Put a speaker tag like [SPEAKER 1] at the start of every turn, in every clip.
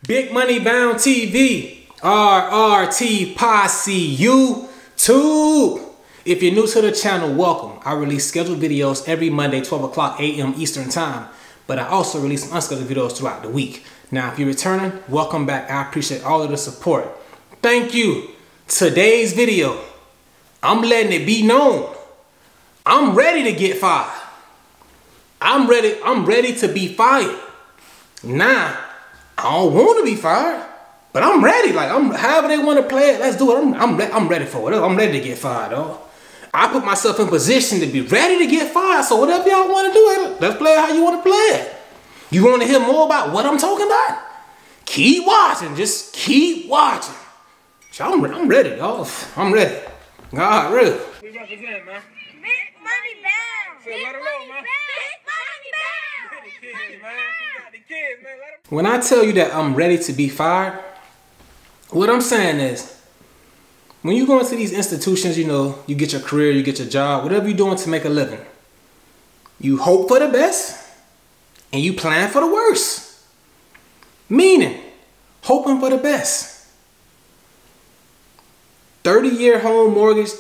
[SPEAKER 1] Big Money Bound TV, RRT Posse YouTube. If you're new to the channel, welcome. I release scheduled videos every Monday, 12 o'clock a.m. Eastern Time, but I also release some unscheduled videos throughout the week. Now, if you're returning, welcome back. I appreciate all of the support. Thank you. Today's video, I'm letting it be known. I'm ready to get fired. I'm ready to be fired. Nah, I don't want to be fired, but I'm ready. Like, however they want to play it, let's do it. I'm ready for it. I'm ready to get fired, dog. I put myself in position to be ready to get fired. So whatever y'all want to do, let's play it how you want to play it. You want to hear more about what I'm talking about? Keep watching. Just keep watching. I'm ready, dog. I'm ready. God, really. We represent, man.
[SPEAKER 2] Big money bound.
[SPEAKER 1] Big money bound.
[SPEAKER 2] Big money bound.
[SPEAKER 1] When I tell you that I'm ready to be fired, what I'm saying is, when you go into these institutions, you know, you get your career, you get your job, whatever you're doing to make a living, you hope for the best and you plan for the worst. Meaning, hoping for the best. 30-year home mortgage,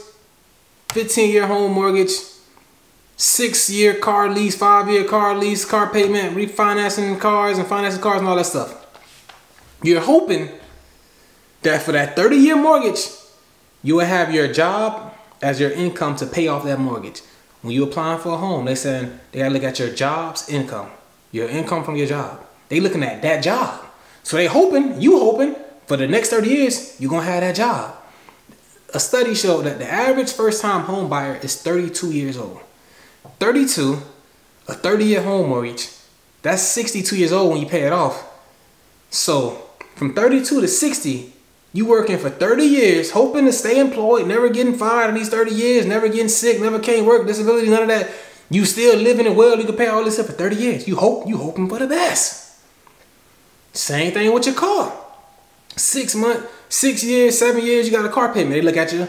[SPEAKER 1] 15-year home mortgage, 6-year car lease, 5-year car lease, car payment, refinancing cars and financing cars and all that stuff. You're hoping that for that 30-year mortgage, you will have your job as your income to pay off that mortgage. When you're applying for a home, they saying they gotta look at your job's income, your income from your job. They looking at that job. So they hoping, you hoping, for the next 30 years, you're gonna have that job. A study showed that the average first-time home buyer is 32 years old. 32, a 30-year home mortgage, that's 62 years old when you pay it off. So from 32 to 60, you working for 30 years, hoping to stay employed, never getting fired in these 30 years, never getting sick, never can't work, disability, none of that. You still living it well, you can pay all this stuff for 30 years. You hoping for the best. Same thing with your car. 6 months, 6 years, 7 years, you got a car payment. They look at you,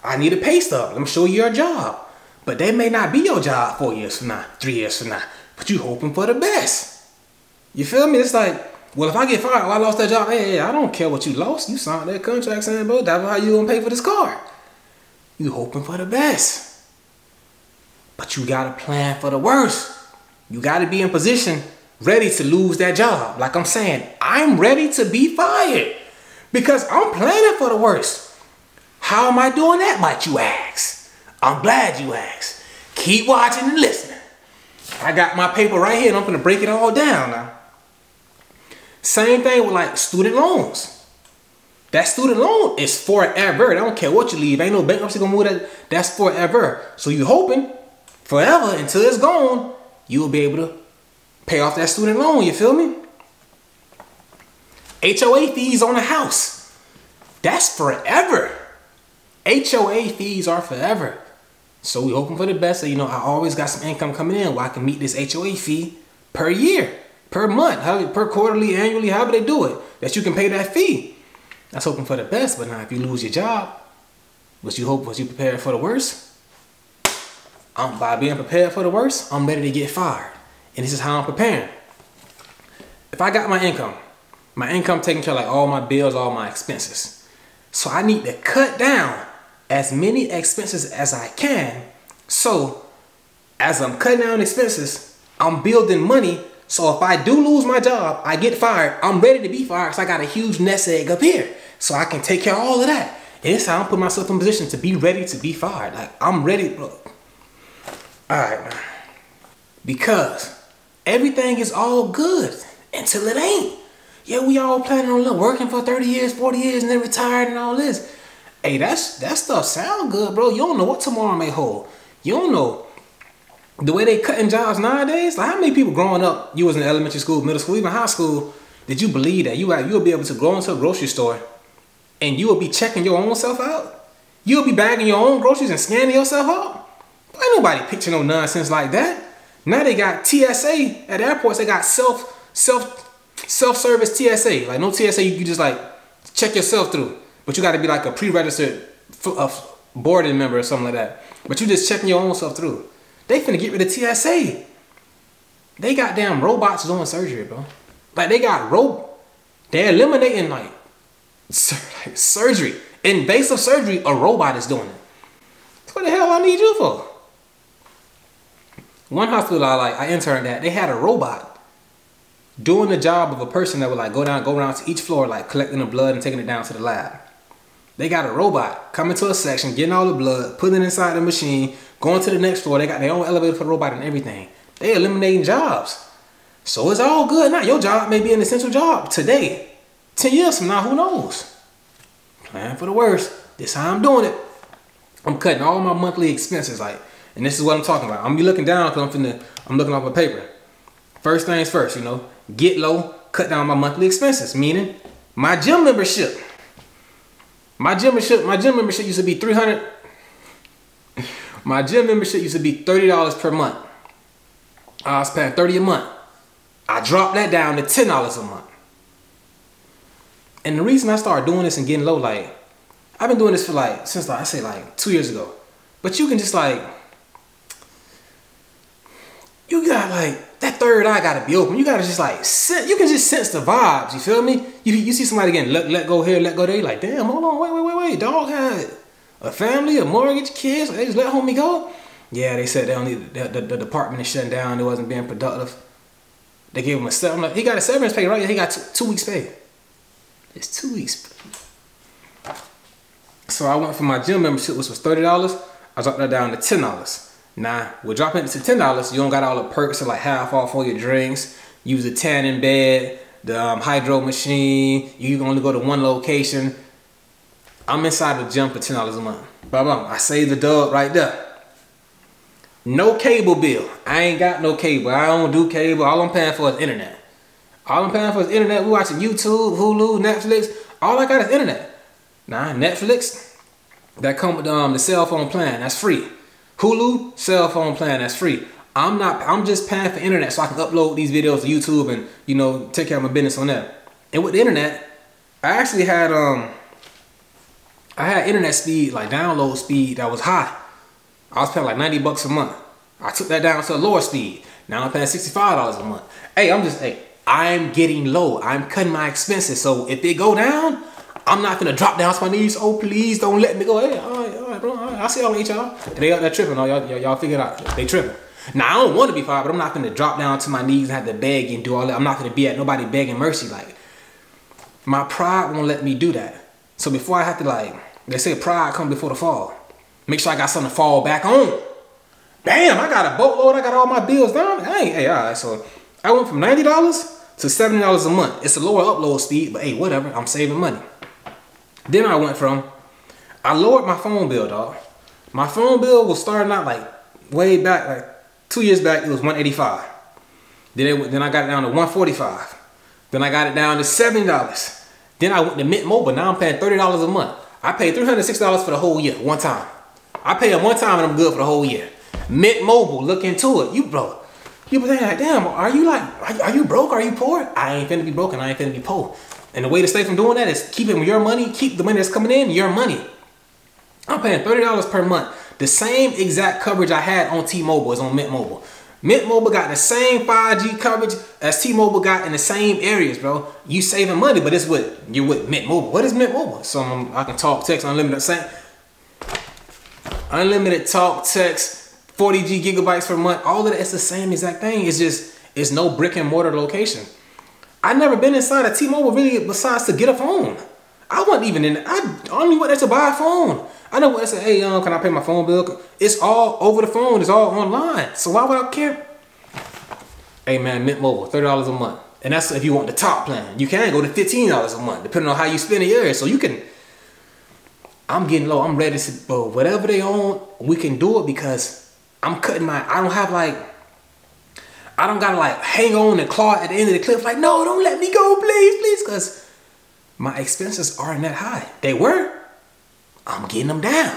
[SPEAKER 1] I need a pay stub. Let me show you your job. But they may not be your job 4 years from now, 3 years from now. But you hoping for the best. You feel me? It's like, well, if I get fired, I lost that job. Hey, I don't care what you lost. You signed that contract saying, bro, that's how you gonna pay for this car. You hoping for the best. But you gotta plan for the worst. You gotta be in position, ready to lose that job. Like I'm saying, I'm ready to be fired because I'm planning for the worst. How am I doing that, might you ask? I'm glad you asked. Keep watching and listening. I got my paper right here and I'm gonna break it all down now. Same thing with like student loans. That student loan is forever. I don't care what you leave. Ain't no bankruptcy gonna move that. That's forever. So you hoping forever until it's gone, you will be able to pay off that student loan. You feel me? HOA fees on a house. That's forever. HOA fees are forever. So we hoping for the best. So, you know, I always got some income coming in where I can meet this HOA fee per year, per month, per quarterly, annually, however they do it, that you can pay that fee. That's hoping for the best. But now if you lose your job, was you prepared for the worst? By being prepared for the worst, I'm ready to get fired. And this is how I'm preparing. If I got my income taking care of like all my bills, all my expenses. So I need to cut down as many expenses as I can. So as I'm cutting down expenses, I'm building money. So if I do lose my job, I get fired, I'm ready to be fired. So I got a huge nest egg up here. So I can take care of all of that. And it's how I'm putting myself in position to be ready to be fired. Like I'm ready. Look. All right, man. Because everything is all good until it ain't. Yeah, we all planning on working for 30 years, 40 years, and then retired and all this. Hey, that stuff sound good, bro. You don't know what tomorrow may hold. You don't know the way they cutting jobs nowadays. Like how many people growing up, you was in elementary school, middle school, even high school, did you believe that you'll be able to go into a grocery store and you will be checking your own self out? You'll be bagging your own groceries and scanning yourself out? Ain't nobody picture no nonsense like that. Now they got TSA at airports. They got self-service TSA. Like no TSA, you just like check yourself through. But you got to be like a pre-registered boarding member or something like that. But you just checking your own self through. They finna get rid of TSA. They got damn robots doing surgery, bro. Like they got They're eliminating like surgery. Invasive surgery, a robot is doing it. What the hell I need you for? One hospital I interned at, they had a robot doing the job of a person that would like go around to each floor, like collecting the blood and taking it down to the lab. They got a robot coming to a section, getting all the blood, putting it inside the machine, going to the next floor. They got their own elevator for the robot and everything. They eliminating jobs. So it's all good. Now your job may be an essential job today. 10 years from now, who knows? Plan for the worst. This how I'm doing it. I'm cutting all my monthly expenses, like, and this is what I'm talking about. I'm gonna be looking down because I'm looking off a paper. First things first, you know, get low, cut down my monthly expenses, meaning my gym membership. My gym membership used to be $300. My gym membership used to be $30 per month. I was paying $30 a month. I dropped that down to $10 a month. And the reason I started doing this and getting low, like, I've been doing this for like, since like, I say like 2 years ago. But you can just like, you got like, that third eye gotta be open. You gotta just like, you can just sense the vibes, you feel me? You see somebody getting let go here, let go there, you're like, damn, hold on, wait. Dog had a family, a mortgage, kids, they just let homie go? Yeah, they said they don't need, the department is shutting down, it wasn't being productive. They gave him a severance, I'm like, he got a severance pay, right? Yeah, he got 2 weeks pay. It's 2 weeks. So I went for my gym membership, which was $30. I dropped that down to $10. Now, with dropping it to $10, you don't got all the perks of like half off all your drinks. Use the tanning bed, the hydro machine. You can only go to one location. I'm inside the gym for $10 a month. Blah, blah. I saved the dub right there. No cable bill. I ain't got no cable. I don't do cable. All I'm paying for is internet. All I'm paying for is internet. We watching YouTube, Hulu, Netflix. All I got is internet. Nah, Netflix, that come with the cell phone plan, that's free. Hulu, cell phone plan, that's free. I'm just paying for internet so I can upload these videos to YouTube and, you know, take care of my business on there. And with the internet, I actually had internet speed, like download speed that was high. I was paying like $90 a month. I took that down to a lower speed. Now I'm paying $65 a month. I'm getting low. I'm cutting my expenses. So if they go down, I'm not gonna drop down to my knees. Oh, please don't let me go. Hey, all right, bro. All right. I see y'all, y'all. They out there tripping. Oh, y'all figure it out. They tripping. Now I don't want to be fired, but I'm not gonna drop down to my knees and have to beg and do all that. I'm not gonna be at nobody begging mercy. Like, my pride won't let me do that. So before I have to, like, they say pride come before the fall. Make sure I got something to fall back on. Bam! I got a boatload. I got all my bills down. Hey, all right. So I went from $90 to $70 a month. It's a lower upload speed, but hey, whatever. I'm saving money. Then I lowered my phone bill, dog. My phone bill was starting out like way back, like 2 years back, it was $185. Then I got it down to $145. Then I got it down to $70. Then I went to Mint Mobile. Now I'm paying $30 a month. I paid $306 for the whole year, one time. I pay them one time and I'm good for the whole year. Mint Mobile, look into it. You bro. You be thinking like, damn, are you broke? Are you poor? I ain't finna be broke and I ain't finna be poor. And the way to stay from doing that is keeping your money, keep the money that's coming in, your money. I'm paying $30 per month. The same exact coverage I had on T-Mobile is on Mint Mobile. Mint Mobile got the same 5G coverage as T-Mobile got in the same areas, bro. You saving money, but it's you're with Mint Mobile. What is Mint Mobile? So I can talk, text, unlimited talk, text, 40G gigabytes per month. All of that, it's the same exact thing. It's no brick and mortar location. I never been inside a T-Mobile really besides to get a phone. I wasn't even in. I only went there to buy a phone. I know what I said. Hey, can I pay my phone bill? It's all over the phone. It's all online. So why would I care? Hey man, Mint Mobile, $30 a month, and that's if you want the top plan. You can go to $15 a month, depending on how you spend the year. So you can. I'm getting low. I'm ready to. But whatever they own, we can do it because I'm cutting my. I don't gotta like hang on and claw at the end of the cliff like, no, don't let me go, please, because my expenses aren't that high. They were. I'm getting them down.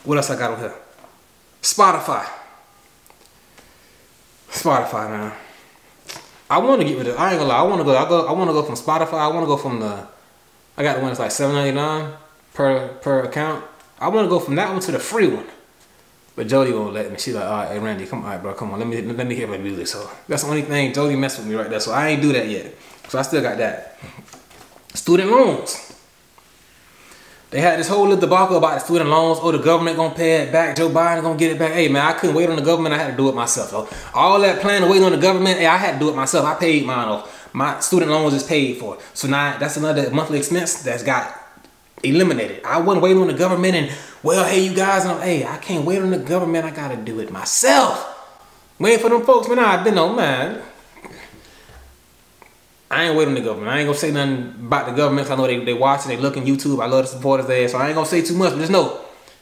[SPEAKER 1] What else I got on here? Spotify, man. I want to get rid of. I ain't gonna lie. I want to go from Spotify. I want to go from the. I got the one that's like $7.99 per account. I want to go from that one to the free one. But Jody won't let me. She's like, all right, hey Randy, come on, bro, come on, let me hear my music. So that's the only thing. Jody messed with me right there. So I ain't do that yet. So I still got that. Student loans. They had this whole little debacle about the student loans. Oh, the government gonna pay it back. Joe Biden gonna get it back. Hey man, I couldn't wait on the government. I had to do it myself. So all that planning, waiting on the government, hey, I had to do it myself. I paid mine off. My student loans is paid for. So now that's another monthly expense that's got eliminated. I wasn't waiting on the government and, well, hey you guys, hey, I can't wait on the government. I gotta do it myself. Waiting for them folks, man. I've been on, man. I ain't waiting on the government. I ain't gonna say nothing about the government. I know they watch it, they look on YouTube. I love the supporters there, so I ain't gonna say too much. But just know,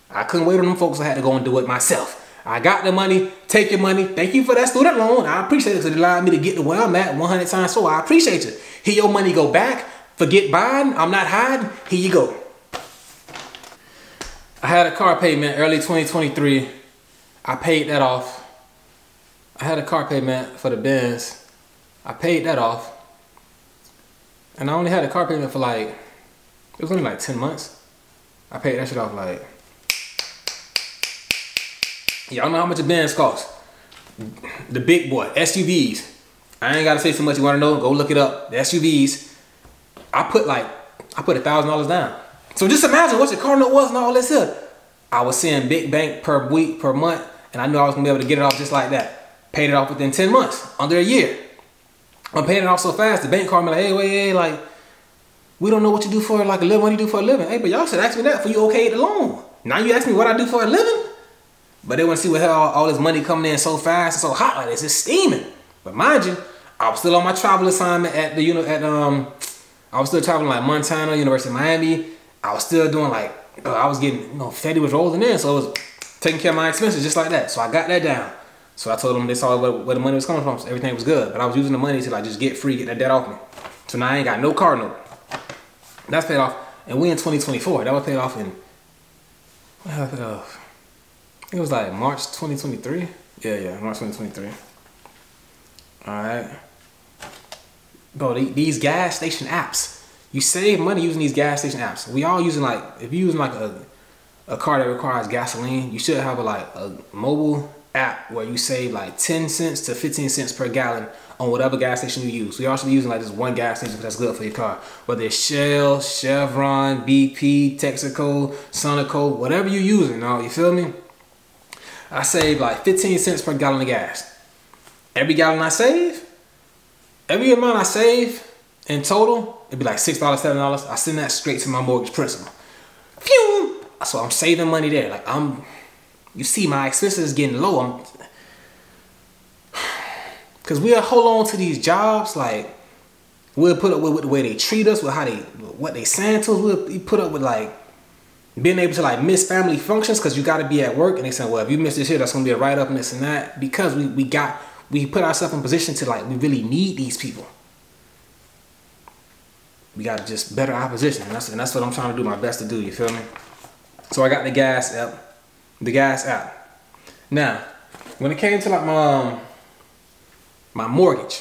[SPEAKER 1] I couldn't wait on them folks. I had to go and do it myself. I got the money. Take your money. Thank you for that student loan. I appreciate it because it allowed me to get to where I'm at 100 times. So I appreciate you. Here your money go back. Forget Biden. I'm not hiding. Here you go. I had a car payment early 2023. I paid that off. I had a car payment for the Benz. I paid that off. And I only had a car payment for like, it was only like 10 months. I paid that shit off like, y'all know how much a Benz costs. The big boy, SUVs. I ain't gotta say too much, you wanna know, go look it up. The SUVs, I put $1,000 down. So just imagine what your car note was and all this here. I was seeing big bank per week, per month, and I knew I was gonna be able to get it off just like that. Paid it off within 10 months, under a year. I'm paying it off so fast, the bank called me like, hey, wait, hey, like, we don't know what you do for like a living, what do you do for a living? Hey, but y'all should ask me that before you okayed the loan. Now you ask me what I do for a living? But they want to see what hell all this money coming in so fast and so hot like this, it's steaming. But mind you, I was still on my travel assignment at the, I was still traveling like Montana, University of Miami. I was still doing like, I was getting, Fetty was rolling in, so it was taking care of my expenses just like that. So I got that down. So I told them they saw where the money was coming from, so everything was good. But I was using the money to like just get free, get that debt off me. So now I ain't got no car note. That's paid off, and we in 2024. That was paid off in, what happened paid off? It was like March 2023. Yeah, March 2023. All right. Bro, these gas station apps, you save money using these gas station apps. We all using like, if you're using like a car that requires gasoline, you should have a mobile app where you save like 10 cents to 15 cents per gallon on whatever gas station you use. So you're also using like this one gas station that's good for your car. Whether it's Shell, Chevron, BP, Texaco, Sunoco, whatever you're using, you feel me? I save like 15 cents per gallon of gas. Every gallon I save, every amount I save in total, it'd be like $6, $7. I send that straight to my mortgage principal. Phew! So I'm saving money there. Like you see my expenses getting low. Cause we'll hold on to these jobs, like we'll put up with the way they treat us, with what they saying to us. We'll put up with like being able to like miss family functions because you got to be at work, and they say, well, if you miss this here, that's gonna be a write up and this and that. Because we put ourselves in position to like we really need these people. We gotta just better our position, and that's what I'm trying to do my best to do. You feel me? So I got the gas app. Now, when it came to like my mortgage,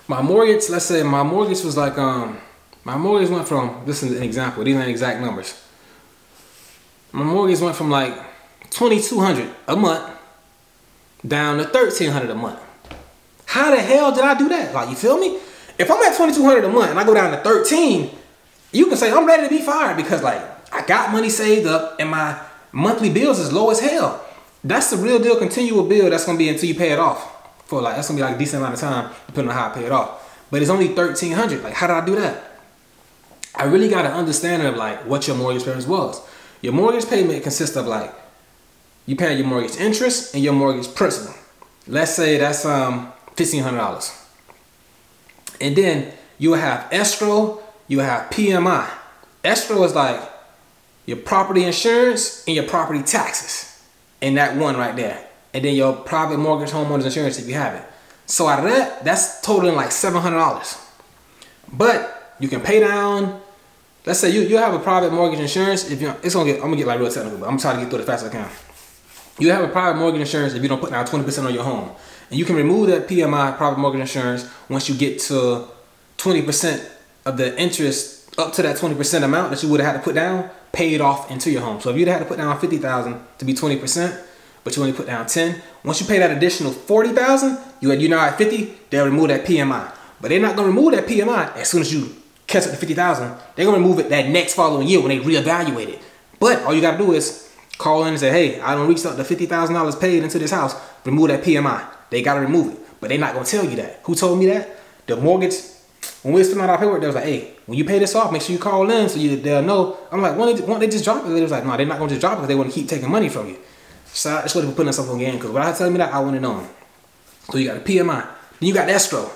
[SPEAKER 1] let's say my mortgage was like my mortgage went from, this is an example, these aren't exact numbers. My mortgage went from like $2,200 a month down to $1,300 a month. How the hell did I do that? Like, you feel me? If I'm at $2,200 a month and I go down to 13, you can say I'm ready to be fired because like I got money saved up and my monthly bills is low as hell. That's the real deal continual bill that's gonna be until you pay it off. For like, that's gonna be like a decent amount of time depending on how I pay it off. But it's only $1,300. Like, how did I do that? I really got an understanding of like what your mortgage payment was. Your mortgage payment consists of like you paying your mortgage interest and your mortgage principal. Let's say that's $1,500. And then you will have escrow, you will have PMI. Escrow is like your property insurance and your property taxes. And that one right there. And then your private mortgage homeowner's insurance if you have it. So out of that, that's totaling like $700. But you can pay down, let's say you have a private mortgage insurance. If you, I'm gonna get like real technical, but I'm trying to get through it as fast as I can. You have a private mortgage insurance if you don't put down 20% on your home. And you can remove that PMI, private mortgage insurance, once you get to 20% of the interest up to that 20% amount that you would have had to put down, paid off into your home. So if you'd had to put down $50,000 to be 20%, but you only put down 10, once you pay that additional $40,000, you're now at 50, they'll remove that PMI. But they're not gonna remove that PMI as soon as you catch up to 50,000. They're gonna remove it that next following year when they reevaluate it. But all you gotta do is call in and say, hey, I don't reach up to $50,000 paid into this house. Remove that PMI. They gotta remove it. But they're not gonna tell you that. Who told me that? The mortgage. When we was filling out our paperwork, they was like, hey, when you pay this off, make sure you call in so they'll know. I'm like, won't they just drop it? They was like, no, they're not gonna just drop it because they want to keep taking money from you. So that's what they were putting us up on game. Because without telling me that, I wouldn't have known. So you got a PMI. Then you got escrow,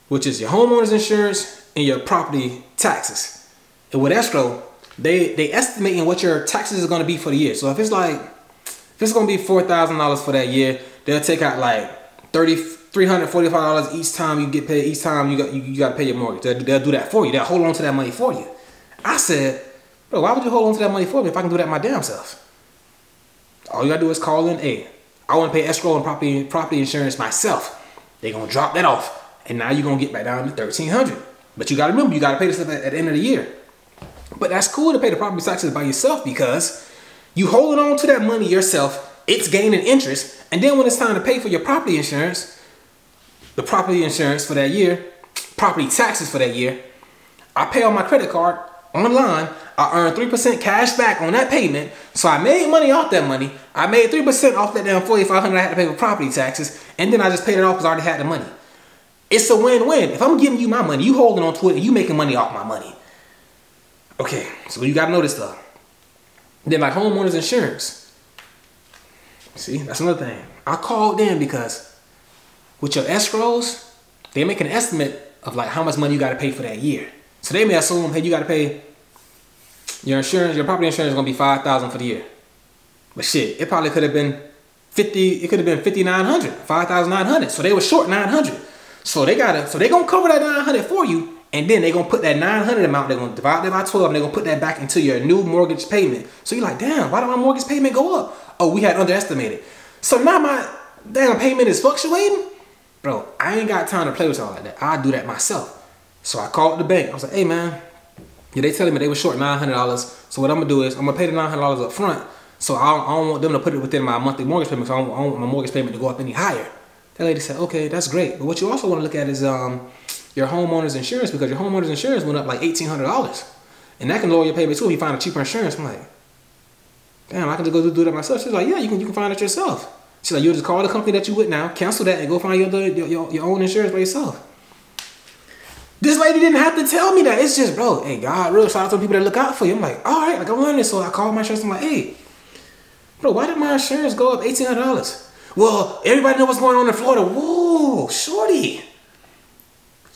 [SPEAKER 1] which is your homeowner's insurance and your property taxes. And with escrow, they estimating what your taxes are gonna be for the year. So if it's gonna be $4,000 for that year, they'll take out like $345 each time you get paid. Each time you got to pay your mortgage. They'll do that for you. They'll hold on to that money for you. I said, bro, why would you hold on to that money for me if I can do that my damn self? All you gotta do is call in. Hey, I want to pay escrow and property insurance myself. They're gonna drop that off, and now you're gonna get back down to $1,300. But you gotta remember, you gotta pay this stuff at the end of the year. But that's cool to pay the property taxes by yourself because you holding on to that money yourself. It's gaining interest, and then when it's time to pay for your property insurance, the property insurance for that year, property taxes for that year, I pay on my credit card online. I earn 3% cash back on that payment. So I made money off that money. I made 3% off that damn $4,500 I had to pay for property taxes, and then I just paid it off because I already had the money. It's a win-win. If I'm giving you my money, you holding on to it, and you making money off my money. Okay, so you gotta know this stuff. Then like homeowners insurance. See, that's another thing. I called them because with your escrows, they make an estimate of like how much money you gotta pay for that year. So they may assume, hey, you gotta pay your insurance, your property insurance is gonna be $5,000 for the year. But shit, it probably could have been $5,900, $5,900. So they were short $900. So they gonna cover that $900 for you, and then they gonna put that $900 amount, they're gonna divide that by 12, and they're gonna put that back into your new mortgage payment. So you're like, damn, why did my mortgage payment go up? Oh, we had underestimated. So now my damn payment is fluctuating? Bro, I ain't got time to play with y'all like that. I do that myself. So I called the bank. I was like, hey man, yeah, they telling me they were short $900. So what I'm gonna do is I'm gonna pay the $900 up front. So I don't want them to put it within my monthly mortgage payment. So I don't want my mortgage payment to go up any higher. That lady said, okay, that's great. But what you also want to look at is your homeowner's insurance, because your homeowner's insurance went up like $1,800. And that can lower your payment too if you find a cheaper insurance. I'm like, damn, I can just go do that myself. She's like, yeah, you can find it yourself. She's like, you'll just call the company that you with now, cancel that, and go find your own insurance by yourself. This lady didn't have to tell me that. It's just, bro, hey, God, real shout out to the people that look out for you. I'm like, all right, like I'm learning. So I called my insurance. I'm like, hey, bro, why did my insurance go up $1,800? Well, everybody know what's going on in Florida. Whoa, shorty.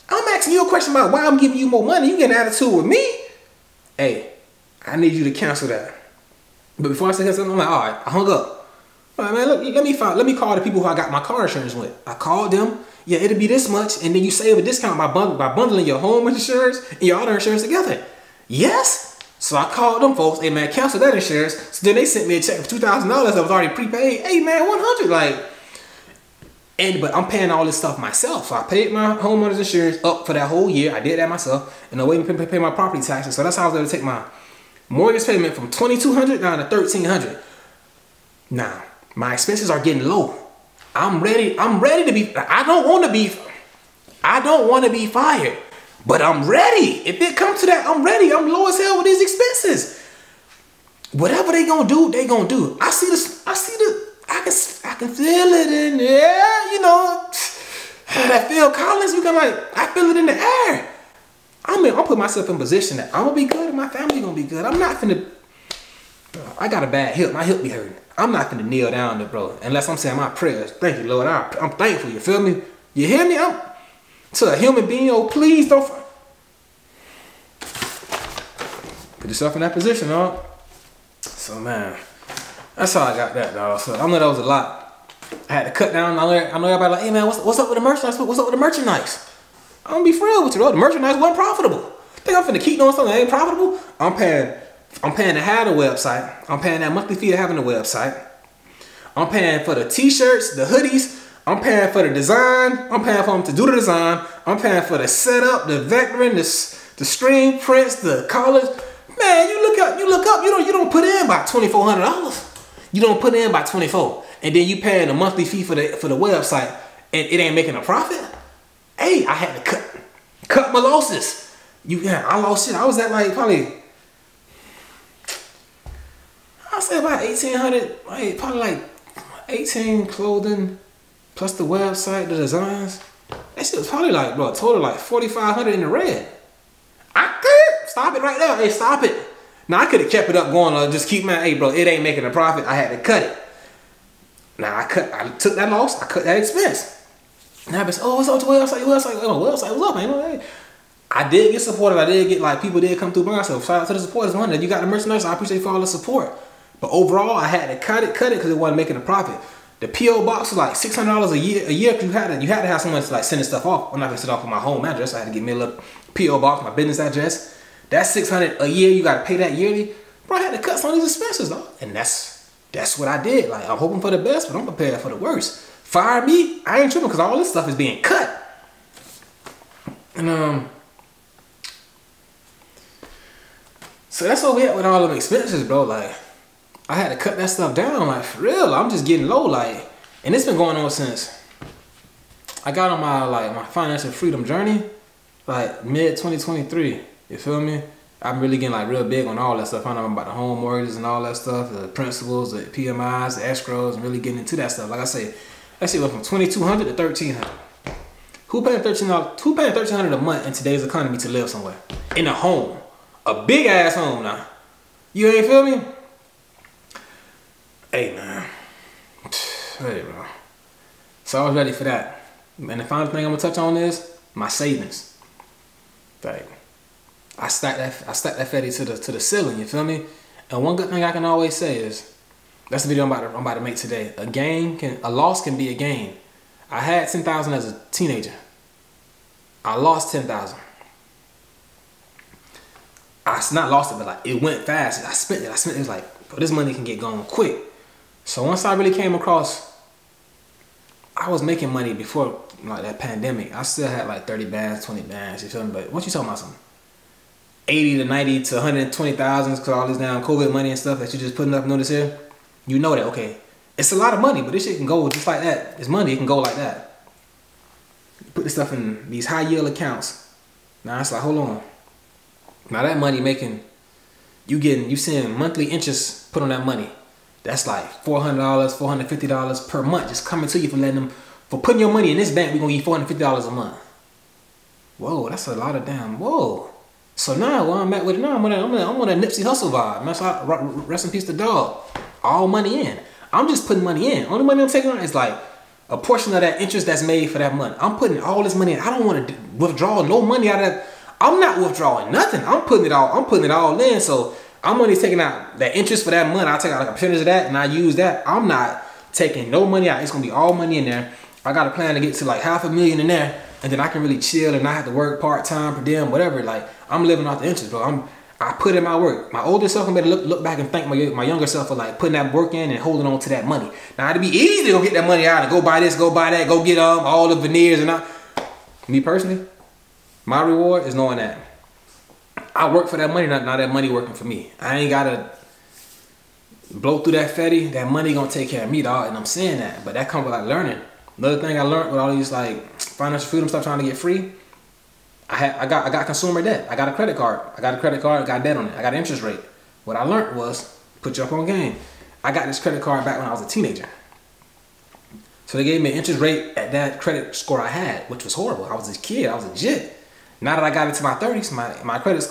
[SPEAKER 1] I'm asking you a question about why I'm giving you more money. You get an attitude with me? Hey, I need you to cancel that. But before I say something, I'm like, all right, I hung up. All right, man, look, let me call the people who I got my car insurance with. I called them. Yeah, it'll be this much, and then you save a discount by bundling your home insurance and your auto insurance together. Yes? So I called them folks. Hey man, cancel that insurance. So then they sent me a check for $2,000 that was already prepaid. Hey man, $100 but I'm paying all this stuff myself. So I paid my homeowner's insurance up for that whole year. I did that myself, and I'm waiting to pay my property taxes. So that's how I was able to take my mortgage payment from $2,200 down to $1,300. Now my expenses are getting low. I'm ready to be. I don't want to be fired. But I'm ready. If it comes to that, I'm ready. I'm low as hell with these expenses. Whatever they gonna do, they gonna do. I can feel it in there, you know. That Phil Collins, I feel it in the air. I'll put myself in position that I'm gonna be good and my family gonna be good. I'm not finna, I got a bad hip. My hip be hurting. I'm not finna kneel down there, bro, unless I'm saying my prayers. Thank you, Lord. I'm thankful. You feel me? You hear me? To a human being, oh, please don't put yourself in that position, dog. So, man, that's how I got that, dog. So, I know that was a lot. I had to cut down. I know everybody like, hey, man, what's up with the merchandise? What's up with the merchandise? I'm gonna be real with you, bro. The merchandise wasn't profitable. Think I'm finna keep doing something that ain't profitable? I'm paying to have the website. I'm paying that monthly fee to having the website. I'm paying for the t-shirts, the hoodies. I'm paying for the design. I'm paying for them to do the design. I'm paying for the setup, the vectoring, the screen prints, the collars. Man, you look up. You don't put in about $2,400. You don't put in about $2,400, and then you paying a monthly fee for the website, and it ain't making a profit. Hey, I had to cut my losses. I lost shit. I was at like probably, I'll say about 1,800, probably like 18 clothing, plus the website, the designs. That shit was probably like, bro, total like 4,500 in the red. I could stop it right there. Hey, stop it. Now I could have kept it up going or just keep my, hey, bro, it ain't making a profit. I had to cut it. Now I took that loss. I cut that expense. Now I said, oh, what's up to website? Oh, website, what's up, man? Hey. I did get supported. I did get like people did come through my stuff. Shout out to the supporters. One that you got the merchandise. I appreciate you for all the support. But overall, I had to cut it because it wasn't making a profit. The PO box was like $600 a year because you had to have someone to like sending stuff off. I'm not gonna send off with my home address. I had to get me a little PO box, my business address. That's $600 a year. You got to pay that yearly. Bro, I had to cut some of these expenses, though. And that's what I did. Like, I'm hoping for the best, but I'm prepared for the worst. Fire me, I ain't tripping because all this stuff is being cut. And so that's what we had with all them expenses, bro. Like, I had to cut that stuff down. Like, for real, I'm just getting low. Like, and it's been going on since I got on my financial freedom journey, like mid 2023. You feel me? I'm really getting like real big on all that stuff. I know about the home mortgages and all that stuff, the principals, the PMIs, the escrows, and really getting into that stuff. Like I say, that shit went from $2,200 to $1,300. Who paying $1,300? Who paying $1,300 a month in today's economy to live somewhere? In a home, a big ass home now. You ain't feel me? Hey man, hey bro. So I was ready for that. And the final thing I'm gonna touch on is my savings. Like, I stacked that fatty to the ceiling. You feel me? And one good thing I can always say is, that's the video I'm about to make today. A loss can be a gain. I had 10,000 as a teenager. I lost 10,000. I not lost it, but like it went fast. I spent it. It was like, bro, this money can get going quick. So once I really came across, I was making money before like that pandemic. I still had like 30 bands, 20 bands. You feel me? But what you talking about? Something 80 to 90 to 120,000 because all this damn COVID money and stuff that you just putting up notice here. You know that, okay, it's a lot of money, but this shit can go just like that. It's money, it can go like that. You put this stuff in these high yield accounts. Now it's like, hold on. Now that money making, you seeing monthly interest put on that money. That's like $400, $450 per month just coming to you for putting your money in this bank. We're gonna give you $450 a month. Whoa, that's a lot of damn, whoa. So now where I'm at with it now, I'm on a Nipsey Hussle vibe. Man, so rest in peace to dog. All money in. I'm just putting money in. Only money I'm taking on is like a portion of that interest that's made for that month. I'm putting all this money in. I don't want to withdraw no money out of that. I'm not withdrawing nothing. I'm putting it all in. So I'm only taking out that interest for that month. I'll take out like a percentage of that and I use that. I'm not taking no money out. It's gonna be all money in there. I got a plan to get to like $500,000 in there, and then I can really chill and not have to work part-time, per diem, whatever. Like, I'm living off the interest, bro. I put in my work. My older self, I'm better look back and thank my younger self for like putting that work in and holding on to that money. Now it'd be easy to go get that money out and go buy this, go buy that, go get all the veneers and me personally, my reward is knowing that I work for that money, not that money working for me. I ain't gotta blow through that fatty. That money gonna take care of me, dog. And I'm saying that, but that comes with like learning. Another thing I learned with all these like financial freedom stuff, trying to get free. I got consumer debt. I got a credit card. Got debt on it. I got an interest rate. What I learned was, put you up on game. I got this credit card back when I was a teenager. So they gave me an interest rate at that credit score I had, which was horrible. I was a kid. I was a jit. Now that I got into my 30s, my credit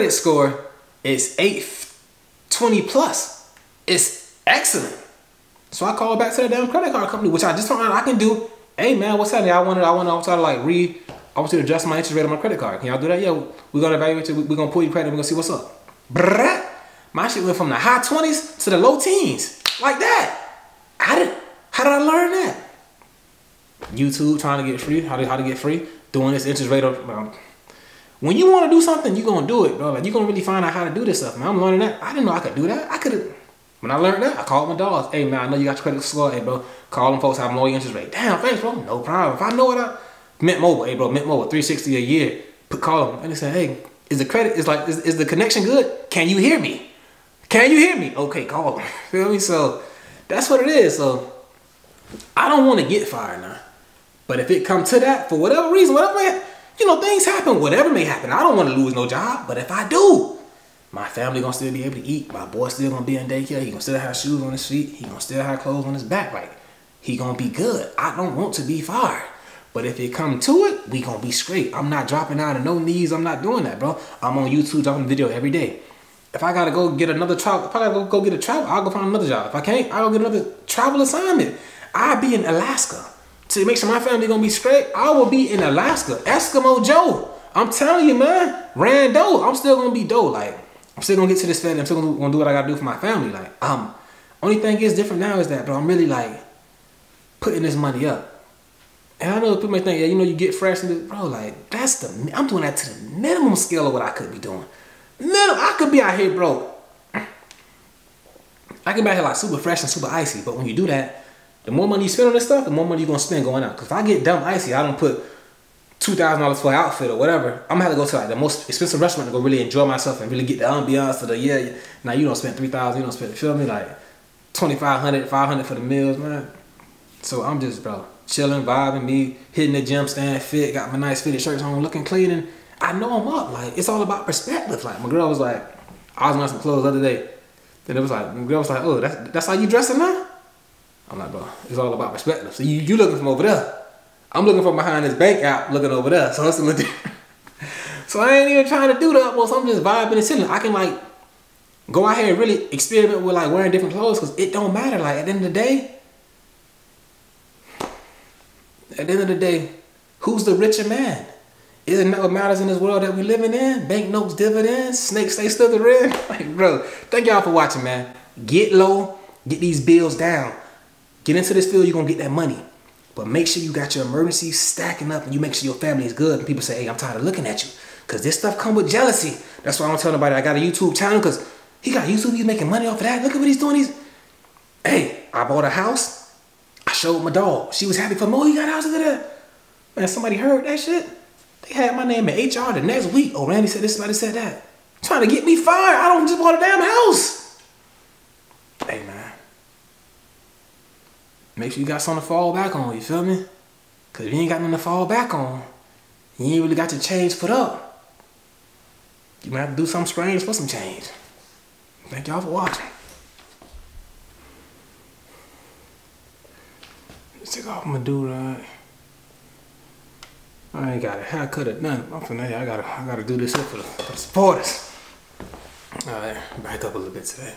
[SPEAKER 1] score is 820 plus. It's excellent. So I called back to the damn credit card company, which I just told them I can do. Hey man, what's happening? I want to adjust my interest rate on my credit card. Can y'all do that? Yeah, we're gonna evaluate you. We're gonna pull your credit. We're gonna see what's up. Brrrr. My shit went from the high 20s to the low teens, like that. How did I learn that? YouTube, trying to get free. How to get free? Doing this interest rate. When you want to do something, you gonna do it, bro. Like, you gonna really find out how to do this stuff, man. I'm learning that. I didn't know I could do that. I could have. When I learned that, I called my dogs. Hey man, I know you got your credit score. Hey bro, call them folks, have a low interest rate. Damn, thanks bro, no problem. If I know what Mint Mobile, hey bro, Mint Mobile, $360 a year. Call them and they say, hey, is the connection good? Can you hear me? Can you hear me? Okay, call them. Feel me? So that's what it is. So I don't want to get fired now. But if it come to that, for whatever reason, whatever may, you know, things happen, whatever may happen. I don't want to lose no job, but if I do, my family gonna still be able to eat. My boy still gonna be in daycare. He gonna still have shoes on his feet. He gonna still have clothes on his back. Like, he gonna be good. I don't want to be fired. But if it come to it, we gonna be straight. I'm not dropping out of no knees. I'm not doing that, bro. I'm on YouTube dropping video every day. If I gotta go get another travel, if I gotta go get a travel, I'll go find another job. If I can't, I'll go get another travel assignment. I'll be in Alaska. To make sure my family gonna be straight, I will be in Alaska. Eskimo Joe. I'm telling you, man. Rando. I'm still gonna be dope. Like, I'm still gonna get to this family. I'm still gonna do what I gotta do for my family. Like, only thing is different now is that, bro, I'm really like putting this money up. And I know people may think, yeah, you know, you get fresh and this, bro, like, I'm doing that to the minimum scale of what I could be doing. I could be out here, bro. I can be out here like super fresh and super icy, but when you do that, the more money you spend on this stuff, the more money you're gonna spend going out. Cause if I get dumb icy, I don't put $2,000 for an outfit or whatever, I'm gonna have to go to like the most expensive restaurant to go really enjoy myself and really get the ambiance of the, yeah. Now you don't spend $3,000, you don't spend, you feel me? Like $2,500, $500 for the meals, man. So I'm just, bro, chilling, vibing, me hitting the gym, staying fit, got my nice fitted shirts on, looking clean, and I know I'm up. Like, it's all about perspective. Like, my girl was like, I was wearing some clothes the other day, then it was like, my girl was like, oh, that's how you dressing now? I'm like, bro, it's all about perspective. So you looking from over there. I'm looking from behind this bank app, looking over there. So it's a little different. So I ain't even trying to do the utmost. I'm just vibing and chilling. I can like go out here and really experiment with like wearing different clothes because it don't matter. Like at the end of the day, who's the richer man? Isn't that what matters in this world that we living in? Banknotes, dividends, snakes stay slithering. Like, bro, thank y'all for watching, man. Get low, get these bills down. Get into this field, you're gonna get that money. But make sure you got your emergencies stacking up and you make sure your family is good. And people say, hey, I'm tired of looking at you. Because this stuff come with jealousy. That's why I don't tell nobody I got a YouTube channel because he got YouTube, he's making money off of that. Look at what he's doing. Hey, I bought a house. I showed my dog. She was happy for me. Oh, you got a house, look at that. Man, somebody heard that shit. They had my name in HR the next week. Oh, Randy said this, somebody said that. Trying to get me fired. I don't just bought a damn house. Hey, man. Make sure you got something to fall back on, you feel me? Because if you ain't got nothing to fall back on, you ain't really got your change put up. You might have to do something strange for some change. Thank y'all for watching. Let's take off my do-rag. I ain't got a haircut or nothing. I'm finna, I gotta do this here for the supporters. Alright, back up a little bit today.